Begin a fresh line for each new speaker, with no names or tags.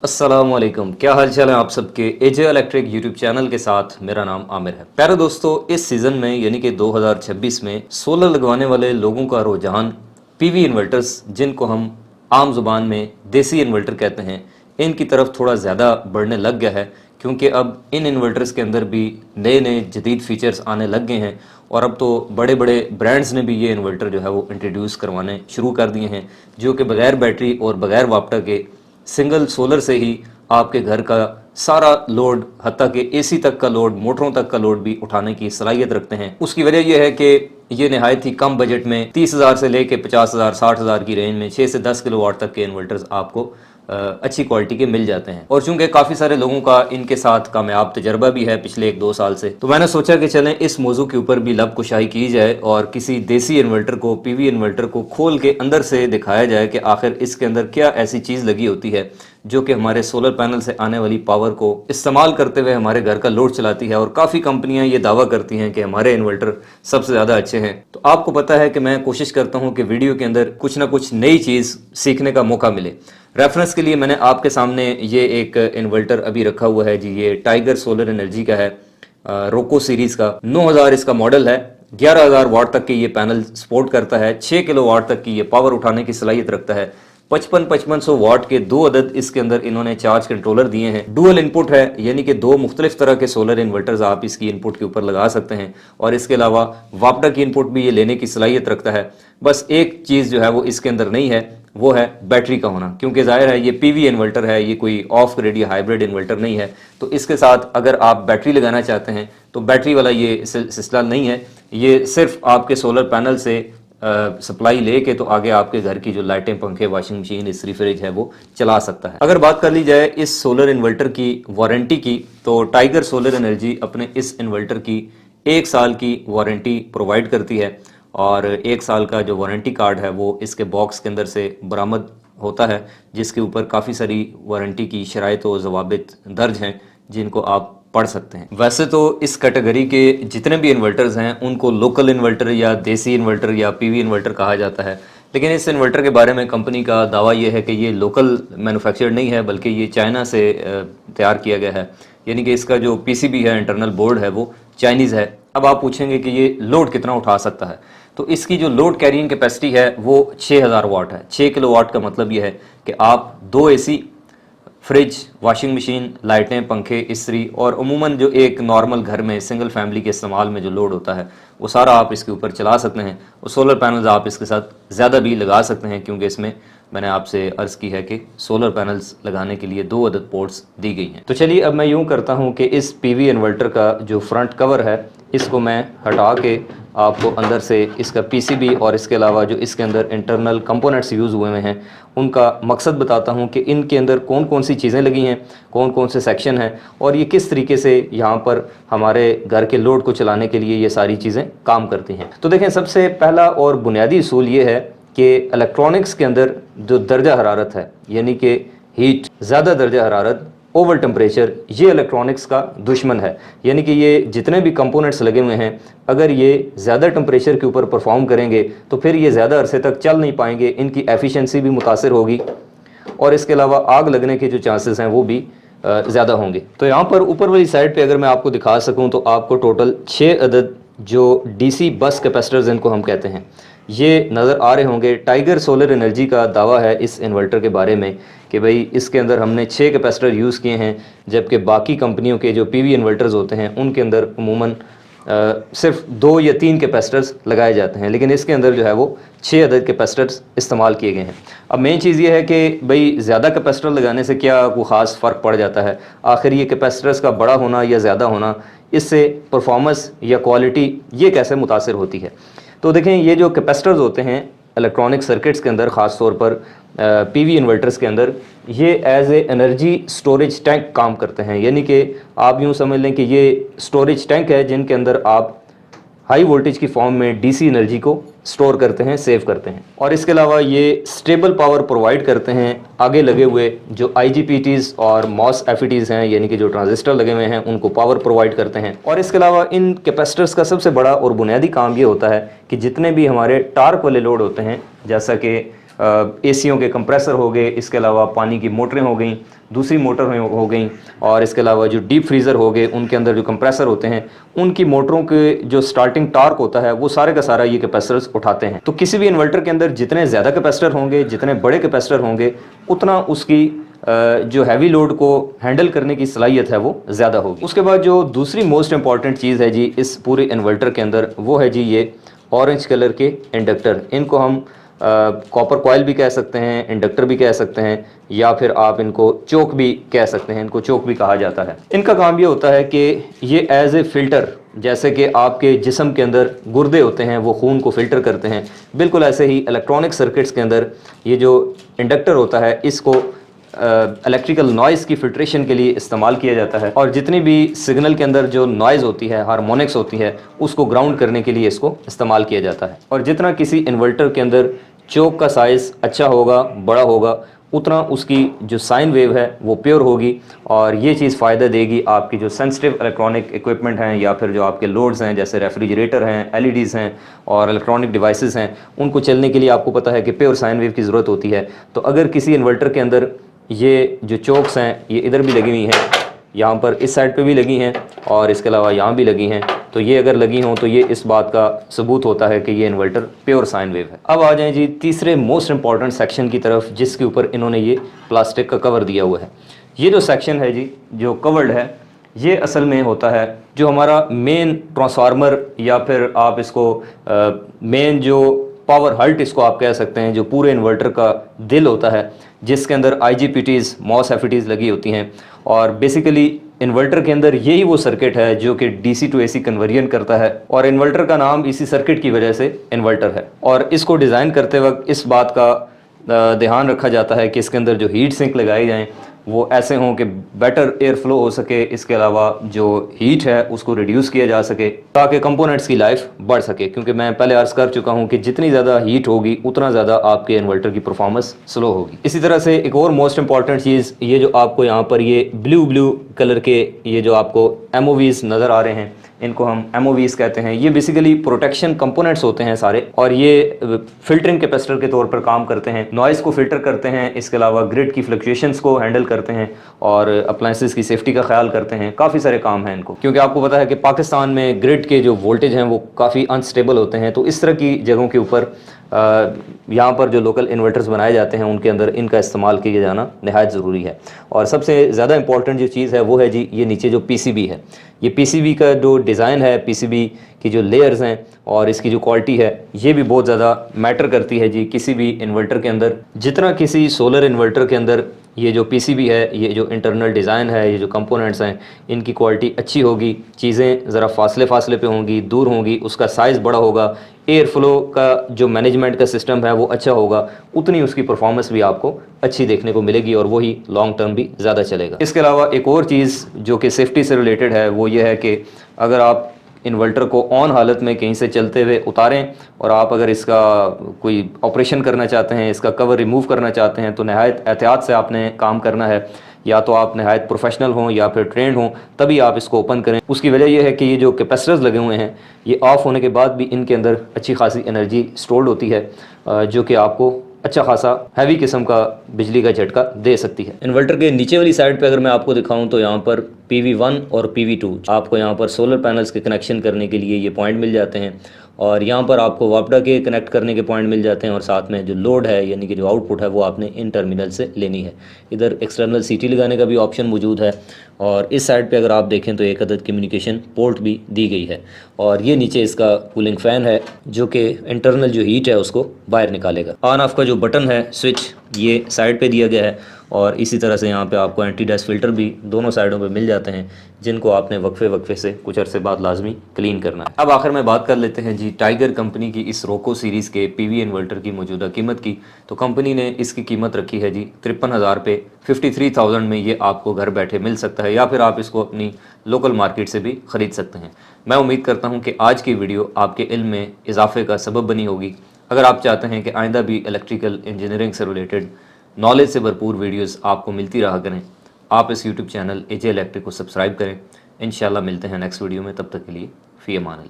अस्सलामुअलैकुम, क्या हाल चाल है आप सबके। एजे इलेक्ट्रिक यूट्यूब चैनल के साथ मेरा नाम आमिर है। प्यारे दोस्तों, इस सीज़न में यानी कि 2026 में सोलर लगवाने वाले लोगों का रुझान पीवी इन्वर्टर्स, जिनको हम आम जुबान में देसी इन्वर्टर कहते हैं, इनकी तरफ थोड़ा ज़्यादा बढ़ने लग गया है। क्योंकि अब इन इन्वर्टर्स के अंदर भी नए नए जदीद फीचर्स आने लग गए हैं और अब तो बड़े बड़े ब्रांड्स ने भी ये इन्वर्टर जो है वो इंट्रोड्यूस करवाने शुरू कर दिए हैं, जो कि बगैर बैटरी और बगैर वापटा के सिंगल सोलर से ही आपके घर का सारा लोड, हत्ता कि एसी तक का लोड, मोटरों तक का लोड भी उठाने की सलाहियत रखते हैं। उसकी वजह यह है कि ये नहायत ही कम बजट में 30,000 से लेके 50,000 60,000 की रेंज में 6 से 10 किलोवाट तक के इन्वर्टर्स आपको अच्छी क्वालिटी के मिल जाते हैं। और चूंकि काफ़ी सारे लोगों का इनके साथ कामयाब तजर्बा भी है पिछले 1-2 साल से, तो मैंने सोचा कि चलें इस मौजू के ऊपर भी लब कुशाई की जाए और किसी देसी इन्वर्टर को, पीवी इन्वर्टर को खोल के अंदर से दिखाया जाए कि आखिर इसके अंदर क्या ऐसी चीज़ लगी होती है जो कि हमारे सोलर पैनल से आने वाली पावर को इस्तेमाल करते हुए हमारे घर का लोड चलाती है। और काफ़ी कंपनियां ये दावा करती हैं कि हमारे इन्वर्टर सबसे ज़्यादा अच्छे हैं। तो आपको पता है कि मैं कोशिश करता हूं कि वीडियो के अंदर कुछ ना कुछ नई चीज़ सीखने का मौका मिले। रेफरेंस के लिए मैंने आपके सामने ये एक इन्वर्टर अभी रखा हुआ है जी। ये टाइगर सोलर एनर्जी का है, रोको सीरीज़ का। 9000 इसका मॉडल है। 11,000 वाट तक के ये पैनल सपोर्ट करता है। 6 किलो वाट तक की ये पावर उठाने की सलाहियत रखता है। 5500 वाट के 2 अदद इसके अंदर इन्होंने चार्ज कंट्रोलर दिए हैं। डुअल इनपुट है, यानी कि 2 मुख्तलिफ तरह के सोलर इन्वर्टर्स आप इसकी इनपुट के ऊपर लगा सकते हैं। और इसके अलावा वापडा की इनपुट भी ये लेने की सलाहियत रखता है। बस एक चीज़ जो है वो इसके अंदर नहीं है, वो है बैटरी का होना। क्योंकि जाहिर है ये पीवी इन्वर्टर है, ये कोई ऑफ ग्रिड या हाइब्रिड इन्वर्टर नहीं है। तो इसके साथ अगर आप बैटरी लगाना चाहते हैं तो बैटरी वाला ये सिलसिला नहीं है। ये सिर्फ आपके सोलर पैनल से सप्लाई लेके तो आगे आपके घर की जो लाइटें, पंखे, वॉशिंग मशीन, इस्त्री, फ्रिज है वो चला सकता है। अगर बात कर ली जाए इस सोलर इन्वर्टर की वारंटी की, तो टाइगर सोलर एनर्जी अपने इस इन्वर्टर की 1 साल की वारंटी प्रोवाइड करती है। और 1 साल का जो वारंटी कार्ड है वो इसके बॉक्स के अंदर से बरामद होता है, जिसके ऊपर काफ़ी सारी वारंटी की शराइत व ज़वाबित दर्ज हैं जिनको आप पढ़ सकते हैं। वैसे तो इस कैटेगरी के जितने भी इन्वर्टर्स हैं उनको लोकल इन्वर्टर या देसी इन्वर्टर या पीवी इन्वर्टर कहा जाता है। लेकिन इस इन्वर्टर के बारे में कंपनी का दावा यह है कि ये लोकल मैन्युफैक्चर्ड नहीं है, बल्कि ये चाइना से तैयार किया गया है। यानी कि इसका जो पीसीबी है, इंटरनल बोर्ड है, वो चाइनीज़ है। अब आप पूछेंगे कि ये लोड कितना उठा सकता है, तो इसकी जो लोड कैरिंग कैपेसिटी है वो 6000 वाट है। 6 किलो वाट का मतलब ये है कि आप 2 एसी, फ्रिज, वॉशिंग मशीन, लाइटें, पंखे, इस्त्री और अमूमन जो एक नॉर्मल घर में सिंगल फैमिली के इस्तेमाल में जो लोड होता है वो सारा आप इसके ऊपर चला सकते हैं। और सोलर पैनल्स आप इसके साथ ज़्यादा भी लगा सकते हैं, क्योंकि इसमें मैंने आपसे अर्ज़ की है कि सोलर पैनल्स लगाने के लिए 2 अदद पोर्ट्स दी गई हैं। तो चलिए अब मैं यूँ करता हूँ कि इस पीवी इन्वर्टर का जो फ्रंट कवर है इसको मैं हटा के आपको अंदर से इसका पीसीबी और इसके अलावा जो इसके अंदर इंटरनल कंपोनेंट्स यूज़ हुए हुए हैं उनका मकसद बताता हूं कि इनके अंदर कौन कौन सी चीज़ें लगी हैं, कौन कौन से सेक्शन हैं और ये किस तरीके से यहाँ पर हमारे घर के लोड को चलाने के लिए ये सारी चीज़ें काम करती हैं। तो देखें, सबसे पहला और बुनियादी असूल ये है कि इलेक्ट्रॉनिक्स के अंदर जो दर्जा हरारत है, यानी कि हीट, ज़्यादा दर्जा हरारत, ओवर टेम्परेचर, ये इलेक्ट्रॉनिक्स का दुश्मन है। यानी कि ये जितने भी कंपोनेंट्स लगे हुए हैं, अगर ये ज़्यादा टेम्परेचर के ऊपर परफॉर्म करेंगे तो फिर ये ज़्यादा अरसे तक चल नहीं पाएंगे, इनकी एफिशिएंसी भी मुतासर होगी और इसके अलावा आग लगने के जो चांसेस हैं वो भी ज़्यादा होंगे। तो यहाँ पर ऊपर वाली साइड पे अगर मैं आपको दिखा सकूँ तो आपको टोटल 6 अदद जो डीसी बस कैपेसिटर्स इनको हम कहते हैं ये नज़र आ रहे होंगे। टाइगर सोलर एनर्जी का दावा है इस इन्वर्टर के बारे में कि भाई इसके अंदर हमने 6 कैपेसिटर यूज़ किए हैं, जबकि बाकी कंपनियों के जो पीवी इन्वर्टर्स होते हैं उनके अंदर अमूमन सिर्फ 2 या 3 कैपेसिटर्स लगाए जाते हैं, लेकिन इसके अंदर जो है वो 6 अदद कैपेसिटर्स इस्तेमाल किए गए हैं। अब मेन चीज़ ये है कि भाई ज़्यादा कैपेसिटर लगाने से क्या कोई ख़ास फ़र्क पड़ जाता है। आखिर ये कैपेसिटर्स का बड़ा होना या ज़्यादा होना, इससे परफॉर्मेंस या क्वालिटी ये कैसे मुतासर होती है। तो देखें, ये जो कैपेसिटर्स होते हैं इलेक्ट्रॉनिक सर्किट्स के अंदर, ख़ास तौर पर पीवी इन्वर्टर्स के अंदर, ये as a energy storage tank काम करते हैं। यानी कि आप यूँ समझ लें कि ये स्टोरेज टैंक है जिनके अंदर आप हाई वोल्टेज की फॉर्म में डीसी एनर्जी को स्टोर करते हैं, सेव करते हैं। और इसके अलावा ये स्टेबल पावर प्रोवाइड करते हैं। आगे लगे हुए जो आईजीपीटीज़ और मॉसफेटीज़ हैं, यानी कि जो ट्रांजिस्टर लगे हुए हैं, उनको पावर प्रोवाइड करते हैं। और इसके अलावा इन कैपेसिटर्स का सबसे बड़ा और बुनियादी काम ये होता है कि जितने भी हमारे टार्क वाले लोड होते हैं, जैसा कि एसियों के कंप्रेसर हो गए, इसके अलावा पानी की मोटरें हो गई, दूसरी मोटर हो गई, और इसके अलावा जो डीप फ्रीज़र हो गए, उनके अंदर जो कंप्रेसर होते हैं, उनकी मोटरों के जो स्टार्टिंग टार्क होता है वो सारे का सारा ये कैपेसिटर्स उठाते हैं। तो किसी भी इन्वर्टर के अंदर जितने ज़्यादा कैपेसिटर होंगे, जितने बड़े कैपेसिटर होंगे, उतना उसकी जो हैवी लोड को हैंडल करने की सलाहियत है वो ज़्यादा होगी। उसके बाद जो दूसरी मोस्ट इंपॉर्टेंट चीज़ है जी इस पूरे इन्वर्टर के अंदर, वो है जी ये ऑरेंज कलर के इंडक्टर। इनको हम कॉपर कॉइल भी कह सकते हैं, इंडक्टर भी कह सकते हैं, या फिर आप इनको चोक भी कह सकते हैं। इनको चोक भी कहा जाता है। इनका काम ये होता है कि ये एज ए फ़िल्टर, जैसे कि आपके जिस्म के अंदर गुर्दे होते हैं वो खून को फ़िल्टर करते हैं, बिल्कुल ऐसे ही इलेक्ट्रॉनिक सर्किट्स के अंदर ये जो इंडक्टर होता है इसको इलेक्ट्रिकल नॉइज़ की फ़िल्ट्रेशन के लिए इस्तेमाल किया जाता है। और जितनी भी सिग्नल के अंदर जो नॉइज़ होती है, हार्मोनिक्स होती है, उसको ग्राउंड करने के लिए इसको इस्तेमाल किया जाता है। और जितना किसी इन्वर्टर के अंदर चोक का साइज़ अच्छा होगा, बड़ा होगा, उतना उसकी जो साइन वेव है वो प्योर होगी, और ये चीज़ फ़ायदा देगी आपकी जो सेंसिटिव इलेक्ट्रॉनिक इक्विपमेंट हैं, या फिर जो आपके लोड्स हैं जैसे रेफ्रिजरेटर हैं, एलईडीज़ हैं और इलेक्ट्रॉनिक डिवाइसेस हैं, उनको चलने के लिए आपको पता है कि प्योर साइन वेव की ज़रूरत होती है। तो अगर किसी इन्वर्टर के अंदर ये जो चोक्स हैं ये इधर भी लगी हुई हैं, यहाँ पर इस साइड पे भी लगी हैं, और इसके अलावा यहाँ भी लगी हैं, तो ये अगर लगी हों तो ये इस बात का सबूत होता है कि ये इन्वर्टर प्योर साइन वेव है। अब आ जाएं जी तीसरे मोस्ट इंपॉर्टेंट सेक्शन की तरफ, जिसके ऊपर इन्होंने ये प्लास्टिक का कवर दिया हुआ है। ये जो सेक्शन है जी, जो कवर्ड है, ये असल में होता है जो हमारा मेन ट्रांसफार्मर, या फिर आप इसको मेन जो पावर हल्ट इसको आप कह सकते हैं, जो पूरे इन्वर्टर का दिल होता है, जिसके अंदर IGBTs, MOSFETs लगी होती हैं। और बेसिकली इन्वर्टर के अंदर यही वो सर्किट है जो कि DC to AC कन्वर्जन करता है, और इन्वर्टर का नाम इसी सर्किट की वजह से इन्वर्टर है। और इसको डिज़ाइन करते वक्त इस बात का ध्यान रखा जाता है कि इसके अंदर जो हीट सिंक लगाए जाएँ वो ऐसे हों कि बेटर एयर फ्लो हो सके, इसके अलावा जो हीट है उसको रिड्यूस किया जा सके, ताकि कंपोनेंट्स की लाइफ बढ़ सके। क्योंकि मैं पहले अर्ज़ कर चुका हूं कि जितनी ज़्यादा हीट होगी उतना ज़्यादा आपके इन्वर्टर की परफॉर्मेंस स्लो होगी। इसी तरह से एक और मोस्ट इंपॉर्टेंट चीज़, ये जो आपको यहाँ पर ये ब्लू कलर के ये जो आपको MOVs नज़र आ रहे हैं, इनको हम MOVs कहते हैं। ये बेसिकली प्रोटेक्शन कंपोनेंट्स होते हैं सारे, और ये फिल्टरिंग कैपेसिटर के तौर पर काम करते हैं, नॉइज़ को फिल्टर करते हैं, इसके अलावा ग्रिड की फ्लक्चुएशंस को हैंडल करते हैं, और अप्लायंसेस की सेफ्टी का ख्याल करते हैं। काफ़ी सारे काम हैं इनको, क्योंकि आपको पता है कि पाकिस्तान में ग्रिड के जो वोल्टेज हैं वो काफ़ी अनस्टेबल होते हैं। तो इस तरह की जगहों के ऊपर यहाँ पर जो लोकल इन्वर्टर्स बनाए जाते हैं उनके अंदर इनका इस्तेमाल किया जाना नहायत ज़रूरी है। और सबसे ज़्यादा इंपॉर्टेंट जो चीज़ है वो है जी ये नीचे जो PCB है, ये PCB का जो डिज़ाइन है, PCB की जो लेयर्स हैं और इसकी जो क्वालिटी है, ये भी बहुत ज़्यादा मैटर करती है जी किसी भी इन्वर्टर के अंदर। जितना किसी सोलर इन्वर्टर के अंदर ये जो PCB है, ये जो इंटरनल डिज़ाइन है, ये जो कंपोनेंट्स हैं, इनकी क्वालिटी अच्छी होगी, चीज़ें ज़रा फासले पे होंगी, दूर होंगी, उसका साइज़ बड़ा होगा, एयर फ्लो का जो मैनेजमेंट का सिस्टम है वो अच्छा होगा, उतनी उसकी परफॉर्मेंस भी आपको अच्छी देखने को मिलेगी, और वही लॉन्ग टर्म भी ज़्यादा चलेगा। इसके अलावा एक और चीज़ जो कि सेफ्टी से रिलेटेड है वो ये है कि अगर आप इन्वर्टर को ऑन हालत में कहीं से चलते हुए उतारें, और आप अगर इसका कोई ऑपरेशन करना चाहते हैं, इसका कवर रिमूव करना चाहते हैं, तो नहायत एहतियात से आपने काम करना है। या तो आप नहायत प्रोफेशनल हों या फिर ट्रेंड हों, तभी आप इसको ओपन करें। उसकी वजह यह है कि ये जो कैपेसिटर्स लगे हुए हैं, ये ऑफ़ होने के बाद भी इनके अंदर अच्छी खासी एनर्जी स्टोर्ड होती है, जो कि आपको अच्छा खासा हैवी किस्म का बिजली का झटका दे सकती है। इन्वर्टर के नीचे वाली साइड पे अगर मैं आपको दिखाऊं तो यहाँ पर PV1 और PV2 आपको यहाँ पर सोलर पैनल्स के कनेक्शन करने के लिए ये पॉइंट मिल जाते हैं, और यहाँ पर आपको वापडा के कनेक्ट करने के पॉइंट मिल जाते हैं, और साथ में जो लोड है यानी कि जो आउटपुट है वो आपने इन टर्मिनल से लेनी है। इधर एक्सटर्नल CT लगाने का भी ऑप्शन मौजूद है, और इस साइड पे अगर आप देखें तो एक अदद कम्युनिकेशन पोर्ट भी दी गई है, और ये नीचे इसका कूलिंग फ़ैन है जो कि इंटरनल जो हीट है उसको बाहर निकालेगा। ऑन ऑफ का जो बटन है स्विच, ये साइड पे दिया गया है, और इसी तरह से यहाँ पे आपको एंटी डस्ट फ़िल्टर भी दोनों साइडों पे मिल जाते हैं, जिनको आपने वक्फे से कुछ अरसे बाद लाजमी क्लीन करना है। अब आखिर में बात कर लेते हैं जी टाइगर कंपनी की इस रोको सीरीज़ के PV इन्वर्टर की मौजूदा कीमत की। तो कंपनी ने इसकी कीमत रखी है जी 53,000 पे। 53,000 में ये आपको घर बैठे मिल सकता है, या फिर आप इसको अपनी लोकल मार्केट से भी ख़रीद सकते हैं। मैं उम्मीद करता हूँ कि आज की वीडियो आपके इल्म में इजाफे का सबब बनी होगी। अगर आप चाहते हैं कि आइंदा भी इलेक्ट्रिकल इंजीनियरिंग से रिलेटेड नॉलेज से भरपूर वीडियोस आपको मिलती रहा करें, आप इस यूट्यूब चैनल AJ इलेक्ट्रिक को सब्सक्राइब करें। इंशाल्लाह मिलते हैं नेक्स्ट वीडियो में, तब तक के लिए फ़ी अमान अल्लाह।